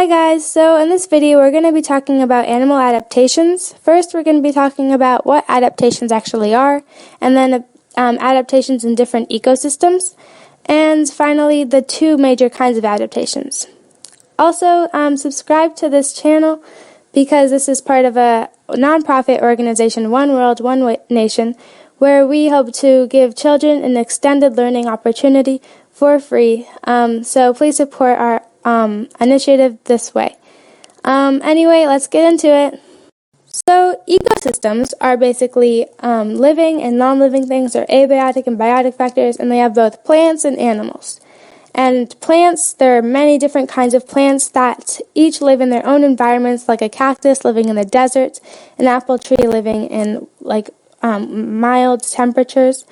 Hi guys, so in this video we're going to be talking about animal adaptations. First we're going to be talking about what adaptations actually are, and then adaptations in different ecosystems, and finally the two major kinds of adaptations. Also, subscribe to this channel because this is part of a nonprofit organization, One World, One Nation, where we hope to give children an extended learning opportunity for free. So please support our initiative this way. Anyway, let's get into it. So ecosystems are basically living and non-living things, or abiotic and biotic factors, and they have both plants and animals. And plants, there are many different kinds of plants that each live in their own environments, like a cactus living in the desert, an apple tree living in mild temperatures,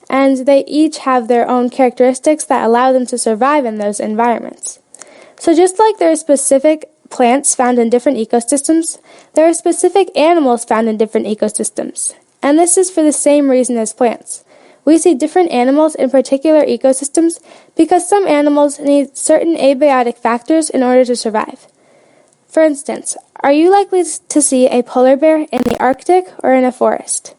and they each have their own characteristics that allow them to survive in those environments. So just like there are specific plants found in different ecosystems, there are specific animals found in different ecosystems. And this is for the same reason as plants. We see different animals in particular ecosystems because some animals need certain abiotic factors in order to survive. For instance, are you likely to see a polar bear in the Arctic or in a forest?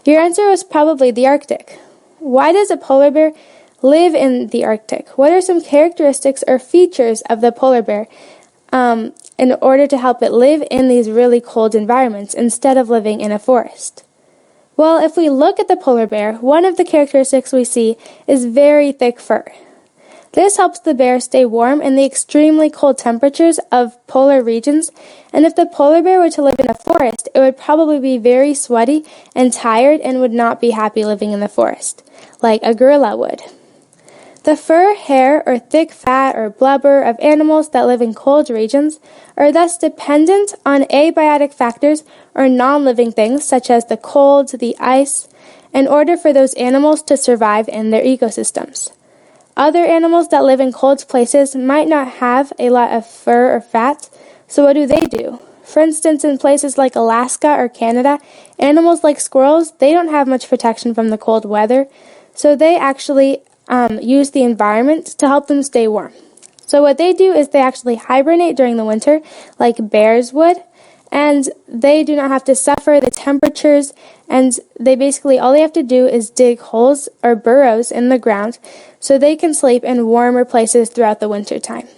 Your answer was probably the Arctic. Why does a polar bear live in the Arctic? What are some characteristics or features of the polar bear in order to help it live in these really cold environments instead of living in a forest? Well, if we look at the polar bear, one of the characteristics we see is very thick fur. This helps the bear stay warm in the extremely cold temperatures of polar regions, and if the polar bear were to live in a forest, it would probably be very sweaty and tired and would not be happy living in the forest, like a gorilla would. The fur, hair, or thick fat or blubber of animals that live in cold regions are thus dependent on abiotic factors or non-living things such as the cold, the ice, in order for those animals to survive in their ecosystems. Other animals that live in cold places might not have a lot of fur or fat, so what do? For instance, in places like Alaska or Canada, animals like squirrels, they don't have much protection from the cold weather, so they actually use the environment to help them stay warm. So what they do is they actually hibernate during the winter, like bears would, and they do not have to suffer the temperatures, and all they have to do is dig holes or burrows in the ground so they can sleep in warmer places throughout the winter time.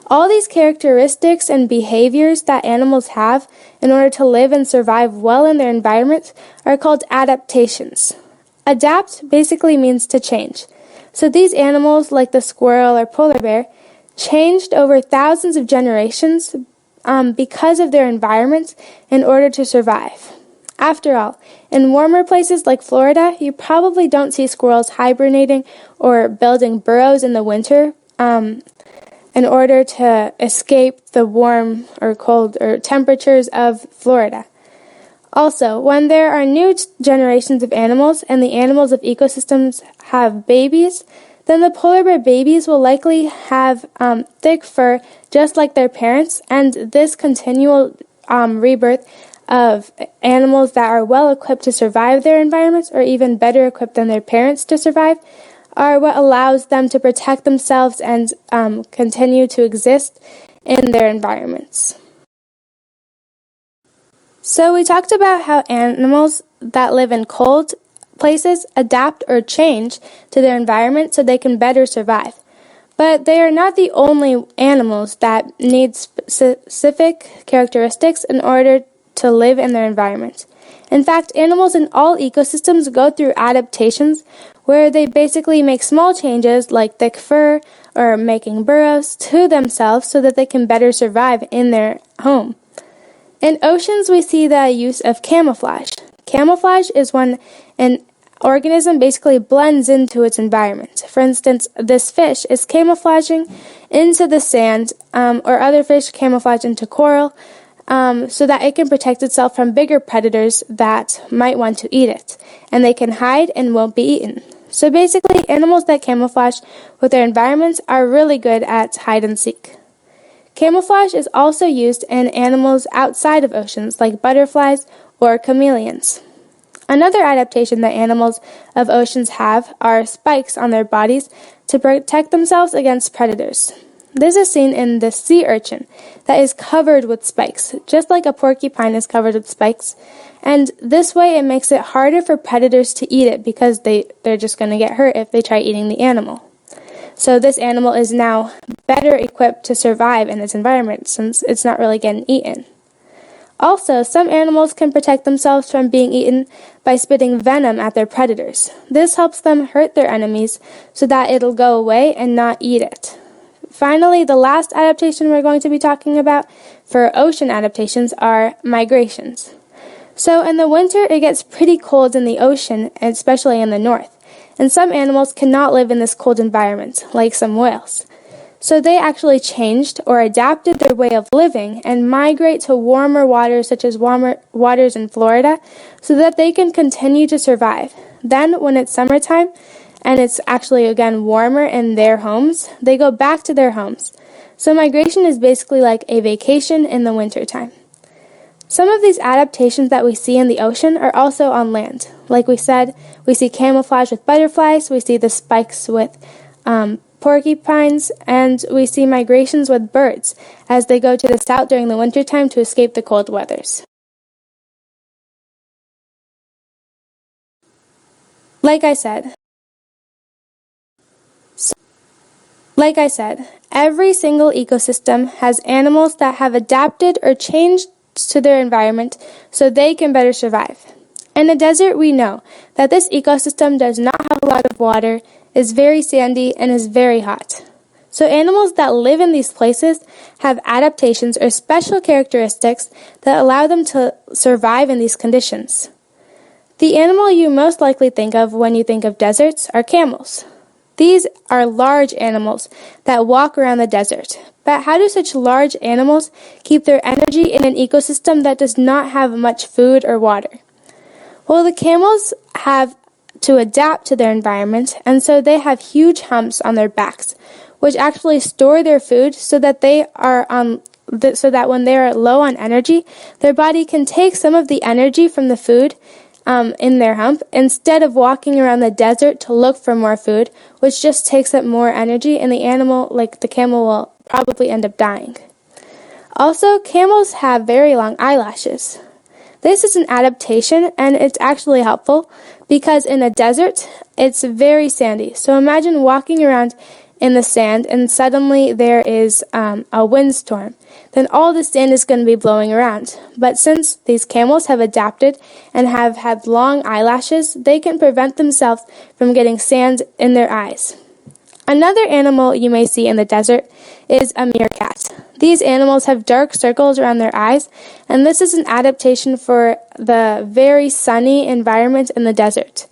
All these characteristics and behaviors that animals have in order to live and survive well in their environment are called adaptations. Adapt basically means to change. So these animals, like the squirrel or polar bear, changed over thousands of generations because of their environment in order to survive. After all, in warmer places like Florida, you probably don't see squirrels hibernating or building burrows in the winter in order to escape the warm or cold or temperatures of Florida. Also, when there are new generations of animals and the animals of ecosystems have babies, then the polar bear babies will likely have thick fur just like their parents, and this continual rebirth of animals that are well equipped to survive their environments, or even better equipped than their parents to survive, are what allows them to protect themselves and continue to exist in their environments. So we talked about how animals that live in cold places adapt or change to their environment so they can better survive. But they are not the only animals that need specific characteristics in order to live in their environment. In fact, animals in all ecosystems go through adaptations where they basically make small changes like thick fur or making burrows to themselves so that they can better survive in their home. In oceans, we see the use of camouflage. Camouflage is when an organism basically blends into its environment. For instance, this fish is camouflaging into the sand, or other fish camouflage into coral, so that it can protect itself from bigger predators that might want to eat it, and they can hide and won't be eaten. So basically, animals that camouflage with their environments are really good at hide and seek. Camouflage is also used in animals outside of oceans, like butterflies or chameleons. Another adaptation that animals of oceans have are spikes on their bodies to protect themselves against predators. This is seen in the sea urchin that is covered with spikes, just like a porcupine is covered with spikes. And this way it makes it harder for predators to eat it because they're just going to get hurt if they try eating the animal. So this animal is now better equipped to survive in its environment since it's not really getting eaten. Also, some animals can protect themselves from being eaten by spitting venom at their predators. This helps them hurt their enemies so that it'll go away and not eat it. Finally, the last adaptation we're going to be talking about for ocean adaptations are migrations. So in the winter, it gets pretty cold in the ocean, especially in the north, and some animals cannot live in this cold environment, like some whales. So they actually changed or adapted their way of living and migrate to warmer waters such as warmer waters in Florida so that they can continue to survive. Then when it's summertime and it's actually again warmer in their homes, they go back to their homes. So migration is basically like a vacation in the wintertime. Some of these adaptations that we see in the ocean are also on land. Like we said, we see camouflage with butterflies, we see the spikes with porcupines, and we see migrations with birds as they go to the south during the wintertime to escape the cold weathers. Like I said, every single ecosystem has animals that have adapted or changed to their environment so they can better survive. In a desert, we know that this ecosystem does not have a lot of water, is very sandy, and is very hot. So animals that live in these places have adaptations or special characteristics that allow them to survive in these conditions. The animal you most likely think of when you think of deserts are camels. These are large animals that walk around the desert. But how do such large animals keep their energy in an ecosystem that does not have much food or water? Well, the camels have to adapt to their environment, and so they have huge humps on their backs, which actually store their food so that when they are low on energy, their body can take some of the energy from the food in their hump instead of walking around the desert to look for more food, which just takes up more energy, and the animal, like the camel, will probably end up dying. Also, camels have very long eyelashes. This is an adaptation, and it's actually helpful because in a desert, it's very sandy. So imagine walking around in the sand and suddenly there is a windstorm. Then all the sand is going to be blowing around. But since these camels have adapted and have had long eyelashes, they can prevent themselves from getting sand in their eyes. Another animal you may see in the desert is a meerkat. These animals have dark circles around their eyes, and this is an adaptation for the very sunny environment in the desert.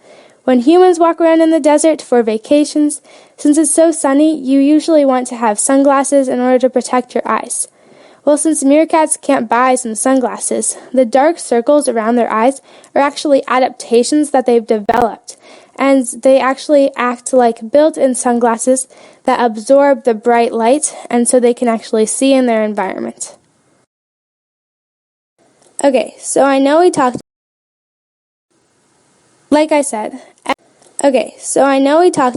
When humans walk around in the desert for vacations, since it's so sunny, you usually want to have sunglasses in order to protect your eyes. Well, since meerkats can't buy some sunglasses, the dark circles around their eyes are actually adaptations that they've developed, and they actually act like built-in sunglasses that absorb the bright light, and so they can actually see in their environment. Okay, so I know we talked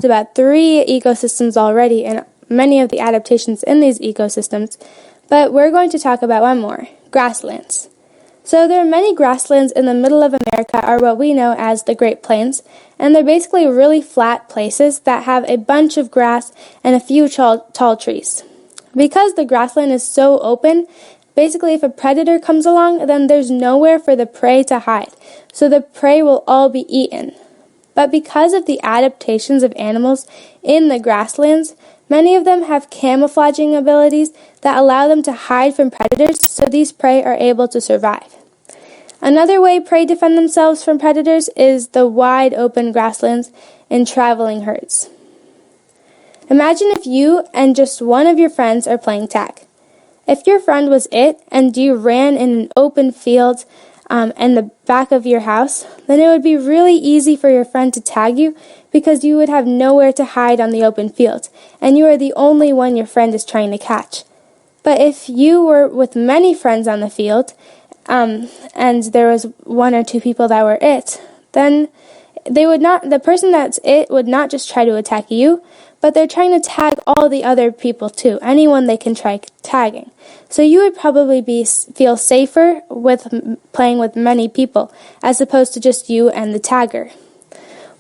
about 3 ecosystems already and many of the adaptations in these ecosystems, but we're going to talk about one more, grasslands. So there are many grasslands in the middle of America, or what we know as the Great Plains, and they're basically really flat places that have a bunch of grass and a few tall trees. Because the grassland is so open, basically if a predator comes along, then there's nowhere for the prey to hide, so the prey will all be eaten. But because of the adaptations of animals in the grasslands, many of them have camouflaging abilities that allow them to hide from predators, so these prey are able to survive. Another way prey defend themselves from predators is the wide open grasslands in traveling herds. Imagine if you and just one of your friends are playing tag. If your friend was it and you ran in an open field in the back of your house, then it would be really easy for your friend to tag you because you would have nowhere to hide on the open field, and you are the only one your friend is trying to catch. But if you were with many friends on the field, and there was 1 or 2 people that were it, then the person that's it would not just try to attack you, but they're trying to tag all the other people too, anyone they can try tagging. So you would probably feel safer with playing with many people as opposed to just you and the tagger.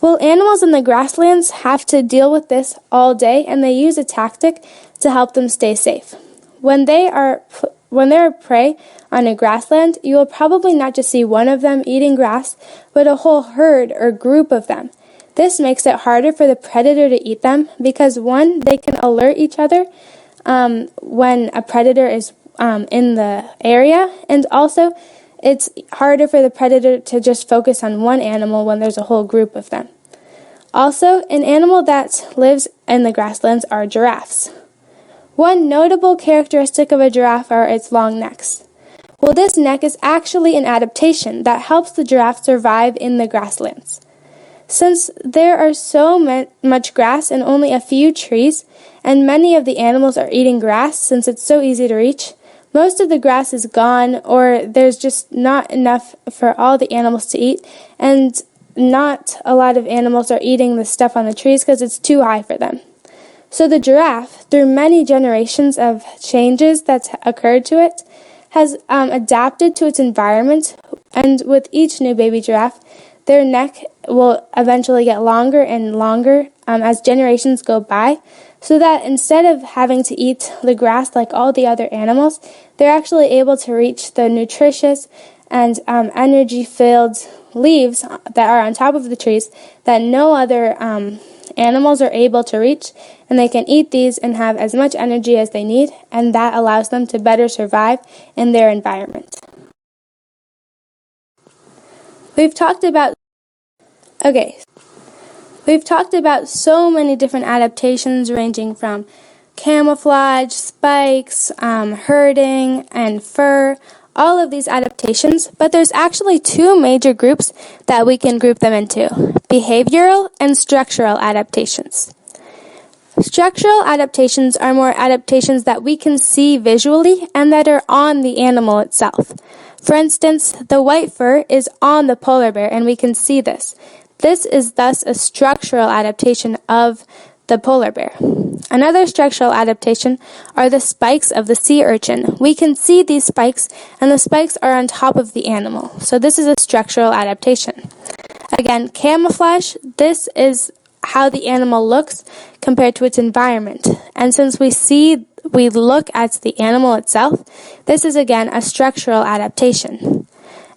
Well, animals in the grasslands have to deal with this all day, and they use a tactic to help them stay safe. When they're prey on a grassland, you will probably not just see one of them eating grass, but a whole herd or group of them. This makes it harder for the predator to eat them because, one, they can alert each other when a predator is in the area, and also it's harder for the predator to just focus on one animal when there's a whole group of them. Also, an animal that lives in the grasslands are giraffes. One notable characteristic of a giraffe are its long necks. Well, this neck is actually an adaptation that helps the giraffe survive in the grasslands. Since there are so much grass and only a few trees, and many of the animals are eating grass since it's so easy to reach, most of the grass is gone, or there's just not enough for all the animals to eat, and not a lot of animals are eating the stuff on the trees because it's too high for them. So the giraffe, through many generations of changes that's occurred to it, has adapted to its environment, and with each new baby giraffe, their neck will eventually get longer and longer as generations go by, so that instead of having to eat the grass like all the other animals, they're actually able to reach the nutritious and energy-filled leaves that are on top of the trees that no other animals are able to reach, and they can eat these and have as much energy as they need, and that allows them to better survive in their environment. We've talked about so many different adaptations ranging from camouflage, spikes, herding, and fur, all of these adaptations, but there's actually two major groups that we can group them into: behavioral and structural adaptations. Structural adaptations are more adaptations that we can see visually and that are on the animal itself. For instance, the white fur is on the polar bear, and we can see this. This is thus a structural adaptation of the polar bear. Another structural adaptation are the spikes of the sea urchin. We can see these spikes, and the spikes are on top of the animal. So this is a structural adaptation. Again, camouflage, this is how the animal looks compared to its environment. And since we look at the animal itself, this is again a structural adaptation.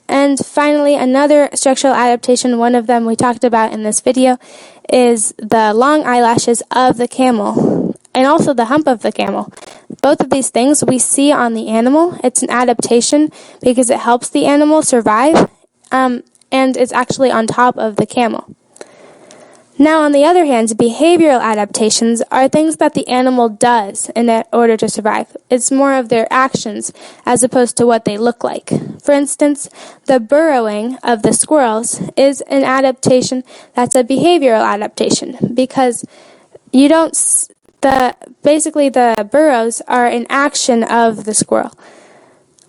And finally, another structural adaptation, one of them we talked about in this video, is the long eyelashes of the camel and also the hump of the camel. Both of these things we see on the animal. It's an adaptation because it helps the animal survive, and it's actually on top of the camel. Now, on the other hand, behavioral adaptations are things that the animal does in order to survive. It's more of their actions as opposed to what they look like. For instance, the burrowing of the squirrels is an adaptation that's a behavioral adaptation because basically the burrows are an action of the squirrel.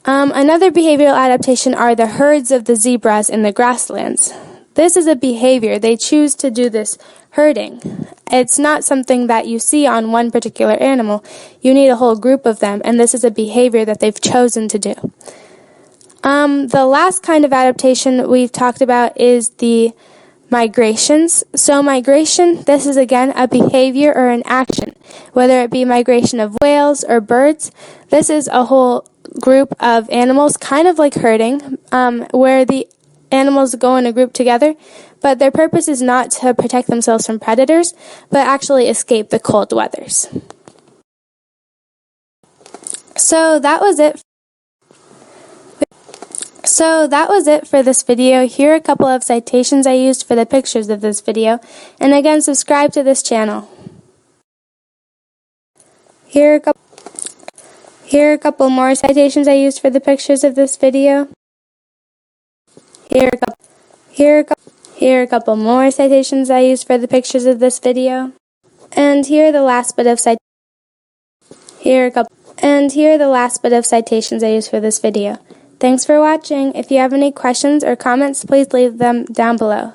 Another behavioral adaptation are the herds of the zebras in the grasslands. This is a behavior. They choose to do this herding. It's not something that you see on one particular animal. You need a whole group of them, and this is a behavior that they've chosen to do. The last kind of adaptation we've talked about is the migrations. So migration, this is again a behavior or an action, whether it be migration of whales or birds. This is a whole group of animals, kind of like herding, where the animals go in a group together, but their purpose is not to protect themselves from predators, but actually escape the cold weathers. So that was it for this video. Here are a couple of citations I used for the pictures of this video, and again, subscribe to this channel. Here are a couple more citations I used for the pictures of this video. Here are a couple more citations I used for the pictures of this video. And here are the last bit of citations I used for this video. Thanks for watching. If you have any questions or comments, please leave them down below.